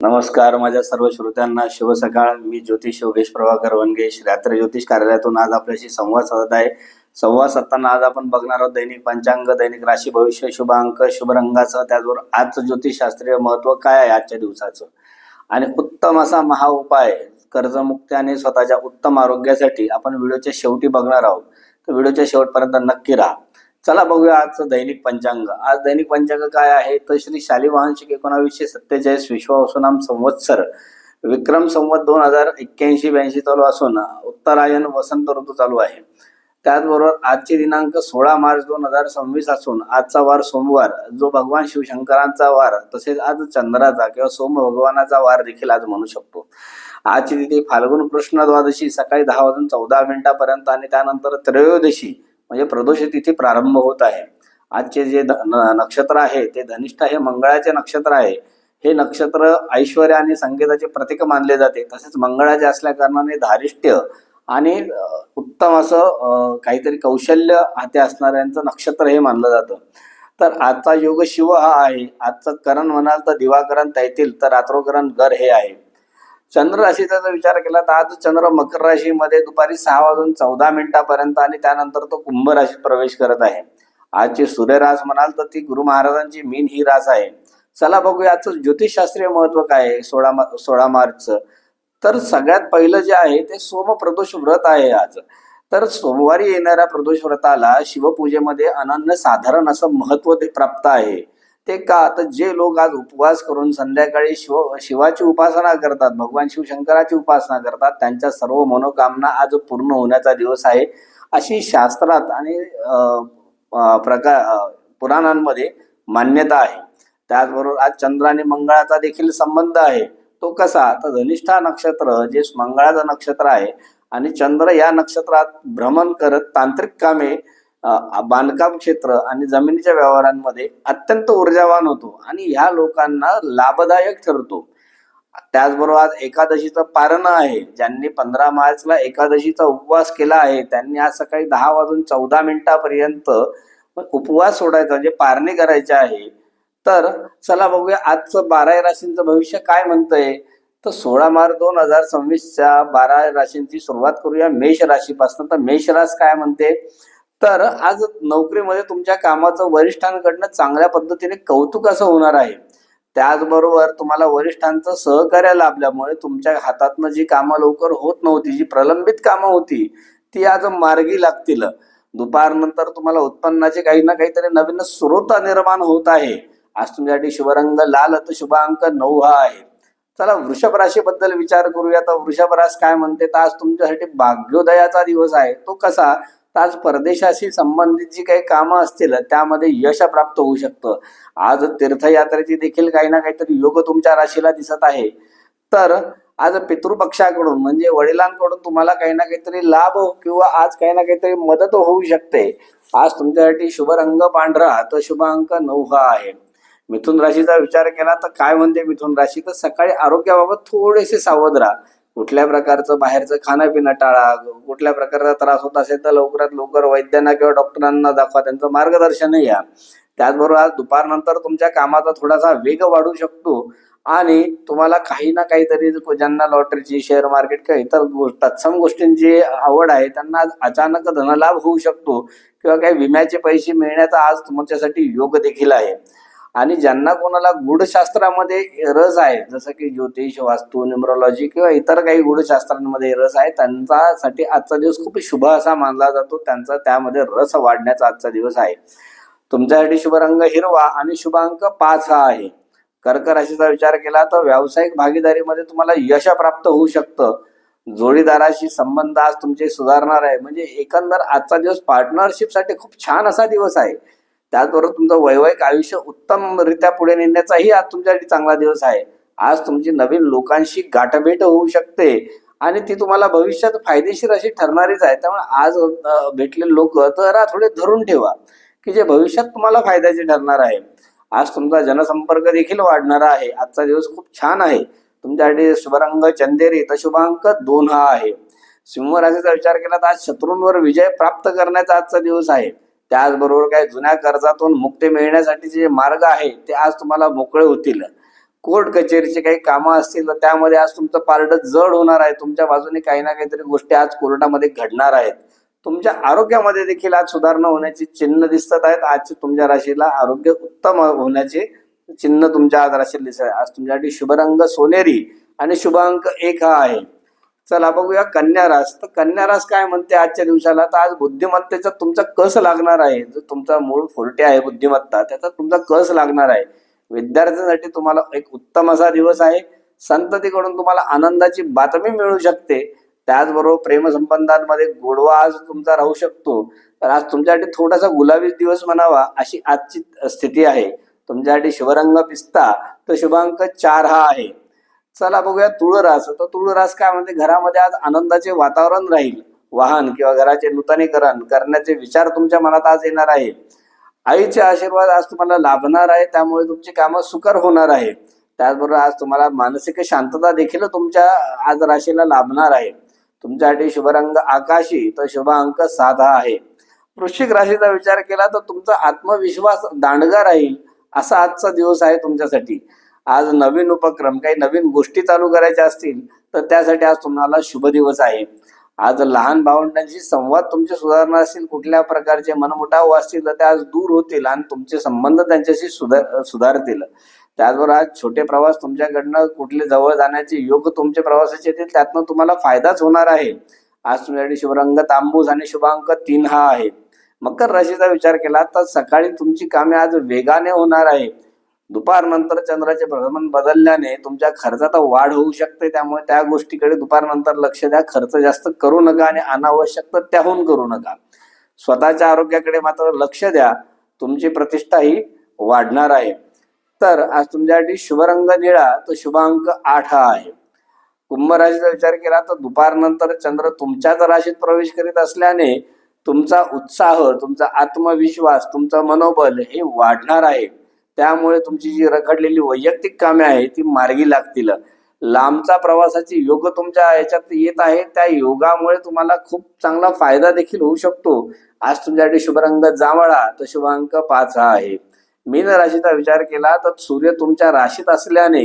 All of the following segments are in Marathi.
नमस्कार माझ्या सर्व श्रोत्यांना शुभ सकाळ. मी ज्योतिष योगेश प्रभाकर वनगेश रात्री ज्योतिष कार्यालयातून आज आपल्याशी संवाद साधत आहे. संवाद साधताना आज आपण बघणार आहोत दैनिक पंचांग, दैनिक राशी भविष्य, शुभ अंक, शुभ रंगाचं, त्याचबरोबर आजचं ज्योतिषशास्त्रीय महत्व काय आहे आजच्या दिवसाचं, आणि उत्तम असा महा उपाय कर्जमुक्ती आणि स्वतःच्या उत्तम आरोग्यासाठी आपण व्हिडिओच्या शेवटी बघणार आहोत. तर व्हिडिओच्या शेवटपर्यंत नक्की राहा. चला बघूया आजचं दैनिक पंचांग. आज दैनिक पंचांग काय आहे तर श्री शालिवाहन शके 1947 विश्वावसुनाम संवत्सर विक्रम संवत 2081-82 चालू असून उत्तरायण वसंत ऋतू चालू आहे. त्याचबरोबर आजचे दिनांक 16 मार्च 2026 असून आजचा वार सोमवार, जो भगवान शिवशंकरांचा वार तसेच आज चंद्राचा किंवा सोम भगवानाचा वार देखील आज म्हणू शकतो. आजची तिथी फाल्गुन कृष्ण द्वादशी सकाळी 10:14 आणि त्यानंतर त्रयोदशी म्हणजे प्रदोष तिथी प्रारंभ होत आहे. आजचे जे नक्षत्र आहे ते धनिष्ठ हे मंगळाचे नक्षत्र आहे. हे नक्षत्र ऐश्वर्य आणि संगीताचे प्रतीक मानले जाते. तसेच मंगळाचे असल्या कारणाने धारिष्ट्य आणि उत्तम असं काहीतरी कौशल्य हाते असणाऱ्यांचं नक्षत्र हे मानलं जातं. तर आजचा योग शिव हा आहे. आजचं करण म्हणाल तर दिवाकरण तैतील, तर रात्रोकरण गर हे आहे. चंद्र राशीचा जर विचार केला तर आज चंद्र मकर राशीमध्ये दुपारी 6:14 आणि त्यानंतर तो कुंभ राशीत प्रवेश करत आहे. आजची सूर्यरास म्हणाल तर ती गुरु महाराजांची मीन ही रास आहे. चला बघूया आजचं ज्योतिषशास्त्रीय महत्व काय आहे 16 मार्चचं. तर सगळ्यात पहिलं जे आहे ते सोम प्रदोष व्रत आहे आज. तर सोमवारी येणाऱ्या प्रदोष व्रताला शिवपूजेमध्ये अनन्य साधारण असं महत्व ते प्राप्त आहे. ते का तर जे लोक आज उपवास करून संध्याकाळी शिवाची उपासना करतात, भगवान शिवशंकराची उपासना करतात, त्यांच्या सर्व मनोकामना आज पूर्ण होण्याचा दिवस आहे अशी शास्त्रात आणि पुराणांमध्ये मान्यता आहे. त्याचबरोबर आज चंद्र आणि मंगळाचा देखील संबंध आहे. तो कसा तर धनिष्ठा नक्षत्र जे मंगळाचं नक्षत्र आहे आणि चंद्र या नक्षत्रात भ्रमण करत तांत्रिक कामे, बांधकाम क्षेत्र आणि जमिनीच्या व्यवहारांमध्ये अत्यंत ऊर्जावान होतो आणि ह्या लोकांना लाभदायक ठरतो. त्याचबरोबर आज एकादशीचं पारण आहे. ज्यांनी 15 मार्चला एकादशीचा उपवास केला आहे त्यांनी आज सकाळी 10:14 उपवास सोडायचा म्हणजे पारणे करायचे आहे. तर चला बघूया आजचं 12 राशींचं भविष्य काय म्हणतंय. तर 16 मार्च 2026च्या 12 राशींची सुरुवात करूया मेष राशीपासून. तर मेष रास काय म्हणते तर आज नोकरीमध्ये तुमच्या कामाचं वरिष्ठांकडनं चांगल्या पद्धतीने कौतुक असं होणार आहे. त्याचबरोबर तुम्हाला वरिष्ठांचं सहकार्य लाभल्यामुळे तुमच्या हातातनं जी कामं लवकर होत नव्हती, जी प्रलंबित कामं होती ती आज मार्गी लागतील. दुपारनंतर तुम्हाला उत्पन्नाचे काही ना काहीतरी नवीन स्रोत निर्माण होत आहे. आज तुमच्यासाठी शुभ रंग लाल, तर शुभ अंक 9 हा आहे. चला वृषभ राशीबद्दल विचार करूया. तर वृषभ रास काय म्हणते तर आज तुमच्यासाठी भाग्योदयाचा दिवस आहे. तो कसा तर आज परदेशाशी संबंधित जी काही कामं असतील त्यामध्ये यश प्राप्त होऊ शकतं. आज तीर्थयात्रेची देखील काही ना काहीतरी योग तुमच्या राशीला दिसत आहे. तर आज पितृपक्षाकडून म्हणजे वडिलांकडून तुम्हाला काही ना काहीतरी लाभ किंवा आज काही ना काहीतरी मदत होऊ शकते. आज तुमच्यासाठी शुभ रंग पांढरा, तर शुभ अंक 9 हा आहे. मिथुन राशीचा विचार केला तर काय म्हणते मिथुन राशी तर सकाळी आरोग्याबाबत थोडेसे सावध राहा. कुठल्या प्रकारचं बाहेरचं खाणं पिणं टाळा. कुठल्या प्रकारचा त्रास होत असेल तर लवकरात लवकर वैद्यांना किंवा डॉक्टरांना दाखवा, त्यांचं मार्गदर्शन घ्या. त्याचबरोबर आज दुपारनंतर तुमच्या कामाचा थोडासा वेग वाढू शकतो आणि तुम्हाला काही ना काहीतरी ज्यांना लॉटरीची, शेअर मार्केट किंवा इतर तत्सम गोष्टींची आवड आहे त्यांना अचानक धनलाभ होऊ शकतो किंवा काही विम्याचे पैसे मिळण्याचा आज तुमच्यासाठी योग देखील आहे. आणि ज्यांना कोणाला गूढशास्त्रामध्ये रस आहे जसं की ज्योतिष, वास्तू, न्यूमरोलॉजी किंवा इतर काही गूढशास्त्रांमध्ये रस आहे त्यांच्यासाठी आजचा दिवस खूप शुभ असा मानला जातो. त्यांचा त्यामध्ये रस वाढण्याचा आजचा दिवस आहे. तुमच्यासाठी शुभ रंग हिरवा आणि शुभ अंक 5 हा आहे. कर्क राशीचा विचार केला तर व्यावसायिक भागीदारीमध्ये तुम्हाला यश प्राप्त होऊ शकतं. जोडीदाराशी संबंध आज तुमचे सुधारणार आहे. म्हणजे एकंदर आजचा दिवस पार्टनरशिपसाठी खूप छान असा दिवस आहे. त्याचबरोबर तुमचं वैवाहिक आयुष्य उत्तमरित्या पुढे नेण्याचाही आज तुमच्यासाठी चांगला दिवस आहे. आज तुमची नवीन लोकांशी गाठभेट होऊ शकते आणि ती तुम्हाला भविष्यात फायदेशीर अशी ठरणारीच आहे. त्यामुळे आज भेटलेले लोक तर थोडे धरून ठेवा की जे भविष्यात तुम्हाला फायद्याचे ठरणार आहे. आज तुमचा जनसंपर्क देखील वाढणारा आहे. आजचा दिवस खूप छान आहे. तुमच्यासाठी शुभ रंग चंदेरी, तर शुभ अंक 2 हा आहे. सिंह राशीचा विचार केला तर आज शत्रूंवर विजय प्राप्त करण्याचा आजचा दिवस आहे. त्याचबरोबर काही जुन्या कर्जातून मुक्ती मिळण्यासाठी जे मार्ग आहे ते आज तुम्हाला मोकळे होतील. कोर्ट कचेरीचे काही कामं असतील तर त्यामध्ये आज तुमचं पारड जड होणार आहे. तुमच्या बाजूने काही ना काहीतरी गोष्टी आज कोर्टामध्ये घडणार आहेत. तुमच्या आरोग्यामध्ये देखील आज सुधारणा होण्याची चिन्ह दिसत आहेत. आजची तुमच्या राशीला आरोग्य उत्तम होण्याचे चिन्ह तुमच्या आज राशीला दिसत आहे. आज तुमच्यासाठी शुभ रंग सोनेरी आणि शुभ अंक 1 हा आहे. चला बघूया कन्या रास. तर कन्या रास काय म्हणते आजच्या दिवसाला, तर आज बुद्धिमत्तेचा तुमचा कस लागणार आहे. जो तुमचा मूळ फोर्टे आहे बुद्धिमत्ता, त्याचा तुमचा कस लागणार आहे. विद्यार्थ्यांसाठी तुम्हाला एक उत्तम असा दिवस आहे. संततीकडून तुम्हाला आनंदाची बातमी मिळू शकते. त्याचबरोबर प्रेमसंबंधांमध्ये गोडवा आज तुमचा राहू शकतो. तर आज तुमच्यासाठी थोडासा गुलाबी दिवस म्हणावा अशी आजची स्थिती आहे. तुमच्यासाठी शुभरंग पिस्ता, तर शुभांक 4 हा आहे. चला बघूया तुळरास. तर तुळरास काय म्हणते, घरामध्ये आज आनंदाचे वातावरण राहील. वाहन किंवा घराचे नूतनीकरण करण्याचे विचार तुमच्या मनात आज येणार आहे. आईचे आशीर्वाद आज तुम्हाला लाभणार आहे, त्यामुळे तुमची कामं सुकर होणार आहे. त्याचबरोबर आज तुम्हाला मानसिक शांतता देखील तुमच्या आज राशीला लाभणार आहे. तुमच्यासाठी शुभरंग आकाशी, तर शुभ अंक 7 आहे. वृश्चिक राशीचा विचार केला तर तुमचा आत्मविश्वास दांडगा राहील असा आजचा दिवस आहे तुमच्यासाठी. आज नवीन उपक्रम, काही नवीन गोष्टी चालू करायच्या असतील तर त्यासाठी आज तुम्हाला शुभ दिवस आहे. आज लहान भावंडांशी संवाद तुमचे सुधारणार असतील. कुठल्या प्रकारचे मनमुटाव असतील तर ते आज दूर होतील आणि तुमचे संबंध त्यांच्याशी सुधारतील. त्याचबरोबर आज छोटे प्रवास तुमच्याकडनं कुठले जवळ जाण्याचे योग तुमचे प्रवासाचे येतील, त्यातनं तुम्हाला फायदाच होणार आहे. आज तुमच्यासाठी शुभरंग तांबूस आणि शुभांक 3 हा आहे. मकर राशीचा विचार केला तर सकाळी तुमची कामे आज वेगाने होणार आहे. दुपारनंतर चंद्राचे भ्रमण बदलल्याने तुमच्या खर्चात वाढ होऊ शकते. त्यामुळे त्या गोष्टीकडे दुपारनंतर लक्ष द्या. खर्च जास्त करू नका आणि अनावश्यक तर त्याहून करू नका. स्वतःच्या आरोग्याकडे मात्र लक्ष द्या. तुमची प्रतिष्ठा ही वाढणार आहे. तर आज तुमच्यासाठी शुभरंग निळा, तर शुभांक 8 हा आहे. कुंभ राशीचा विचार केला तर दुपारनंतर चंद्र तुमच्याच राशीत प्रवेश करीत असल्याने तुमचा उत्साह, तुमचा आत्मविश्वास, तुमचं मनोबल हे वाढणार आहे. त्यामुळे तुमची जी रखडलेली वैयक्तिक कामे आहे ती मार्गी लागतील. लांबचा प्रवासाची योग तुमच्या याच्यात येत आहे. त्या योगामुळे तुम्हाला खूप चांगला फायदा देखील होऊ शकतो. आज तुमच्यासाठी शुभरंग जांभळा, तर शुभांक 5 हा आहे. मीन राशीचा विचार केला तर सूर्य तुमच्या राशीत असल्याने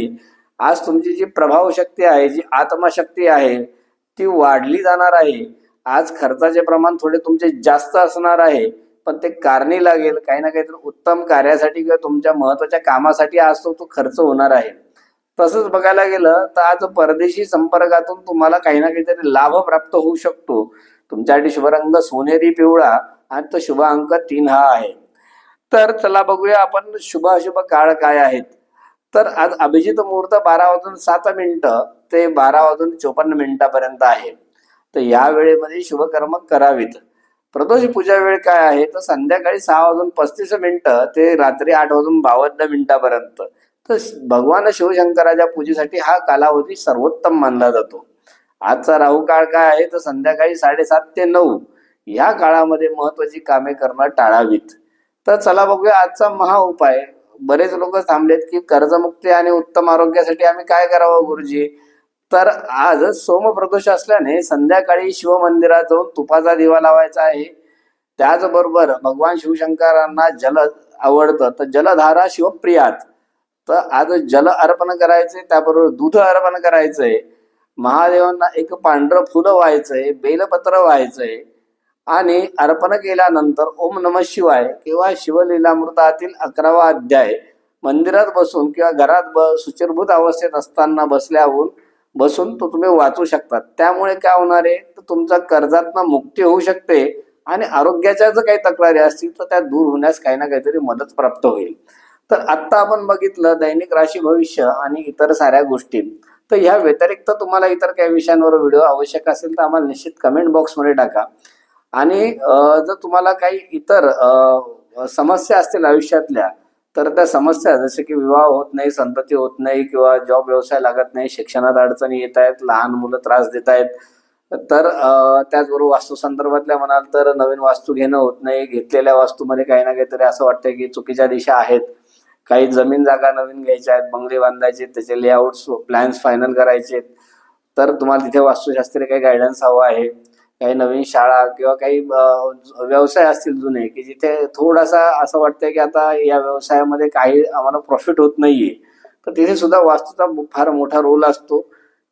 आज तुमची जी प्रभाव शक्ती आहे, जी आत्मशक्ती आहे ती वाढली जाणार आहे. आज खर्चाचे प्रमाण थोडे तुमचे जास्त असणार आहे, पण ते कारणी लागेल. काही ना काहीतरी उत्तम कार्यासाठी किंवा तुमच्या महत्वाच्या कामासाठी आज तो खर्च होणार आहे. तसंच बघायला गेलं तर आज परदेशी संपर्कातून तुम्हाला काही ना काहीतरी लाभ प्राप्त होऊ शकतो. तुमच्यासाठी शुभरंग सोनेरी पिवळा आणि तो शुभ अंक 3 हा आहे. तर चला बघूया आपण शुभाशुभ काळ काय आहेत. तर आज अभिजित मुहूर्त 12:07 ते 12:54 आहे. तर या वेळेमध्ये शुभकर्म करावीत. प्रदोष पूजा वेळ काय आहे, तर संध्याकाळी 6:35 ते रात्री 8:52 तर भगवान शिवशंकराच्या पूजेसाठी हा कालावधी सर्वोत्तम मानला जातो. आजचा राहू काळ काय आहे, तर संध्याकाळी 7:30 ते 9 या काळामध्ये महत्वाची कामे करणं टाळावीत. तर चला बघूया आजचा महा उपाय. बरेच लोक थांबलेत की कर्जमुक्ती आणि उत्तम आरोग्यासाठी आम्ही काय करावं गुरुजी. तर आज सोमप्रदोष असल्याने संध्याकाळी शिवमंदिरात जाऊन तुपाचा दिवा लावायचा आहे. त्याचबरोबर भगवान शिवशंकरांना जल आवडतं, तर जलधारा शिवप्रियात, तर आज जल अर्पण करायचे. त्याबरोबर दूध अर्पण करायचंय. महादेवांना एक पांढरं फुलं व्हायचंय, बेलपत्र व्हायचंय आणि अर्पण केल्यानंतर ओम नमः शिवाय किंवा शिवलीलामृतातील 11वा अध्याय मंदिरात बसून किंवा घरात सुचिरभूत अवस्थेत असताना बसून तो तुम्ही वाचू शकतात. त्यामुळे काय होणार आहे, तर तुमचा कर्जातनं मुक्ती होऊ शकते आणि आरोग्याच्या जर काही तक्रारी असतील तर त्या दूर होण्यास काही ना काहीतरी मदत प्राप्त होईल. तर आत्ता आपण बघितलं दैनिक राशी भविष्य आणि इतर साऱ्या गोष्टी. तर ह्या व्यतिरिक्त तुम्हाला इतर काही विषयांवर व्हिडिओ आवश्यक असेल तर आम्हाला निश्चित कमेंट बॉक्समध्ये टाका. आणि जर तुम्हाला काही इतर समस्या असतील आयुष्यातल्या, तर त्या समस्या जसे की विवाह होत नाही, संतती होत नाही किंवा जॉब व्यवसाय लागत नाही, शिक्षणात अडचणी येत आहेत, लहान मुलं त्रास देत आहेत, तर त्याचबरोबर वास्तू संदर्भातल्या म्हणाल तर नवीन वास्तू घेणं होत नाही. घेतलेल्या वास्तूमध्ये काही ना काहीतरी असं वाटतंय की चुकीच्या दिशा आहेत. काही जमीन जागा नवीन घ्यायच्या आहेत, बंगले बांधायचे, त्याचे लेआउट्स प्लॅन्स फायनल करायचे, तर तुम्हाला तिथे वास्तुशास्त्रीय काही गायडन्स हवं आहे. काही नवीन शाळा किंवा काही व्यवसाय असतील जुने की जिथे थोडासा असं वाटतंय की आता या व्यवसायामध्ये काही आम्हाला प्रॉफिट होत नाहीये, तर तिथे सुद्धा वास्तूचा फार मोठा रोल असतो.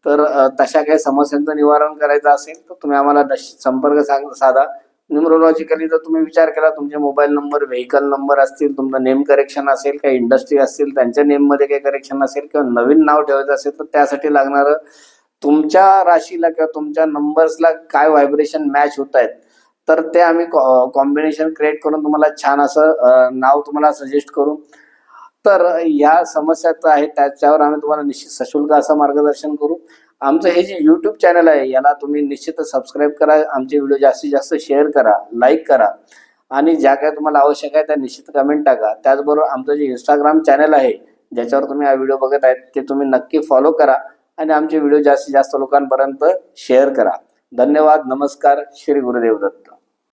तर तशा काही समस्यांचं निवारण करायचं असेल तर तुम्ही आम्हाला संपर्क साधा. न्यूमरोलॉजिकली जर तुम्ही विचार केला, तुमचे मोबाईल नंबर, व्हेकल नंबर असतील, तुमचं नेम करेक्शन असेल, काही इंडस्ट्री असतील त्यांच्या नेममध्ये काही करेक्शन असेल किंवा नवीन नाव ठेवायचं असेल, तर त्यासाठी लागणारं तुमच्या राशीला किंवा तुमच्या नंबर्सला काय व्हायब्रेशन मॅच होत आहेत, तर ते आम्ही कॉम्बिनेशन क्रिएट करून तुम्हाला छान असं नाव तुम्हाला सजेस्ट करू. तर ह्या समस्या आहेत त्याच्यावर आम्ही तुम्हाला निश्चित सशुल्क असं मार्गदर्शन करू. आमचं हे जे यूट्यूब चॅनल आहे याला तुम्ही निश्चितच सबस्क्राईब करा, आमचे व्हिडिओ जास्तीत जास्त शेअर करा, लाईक करा आणि ज्या काही तुम्हाला आवश्यक आहे त्या निश्चित कमेंट टाका. त्याचबरोबर आमचं जे इंस्टाग्राम चॅनल आहे ज्याच्यावर तुम्ही हा व्हिडिओ बघत आहेत ते तुम्ही नक्की फॉलो करा आणि आमचे व्हिडिओ जास्तीत जास्त लोकांपर्यंत शेअर करा. धन्यवाद. नमस्कार. श्री गुरुदेव दत्त.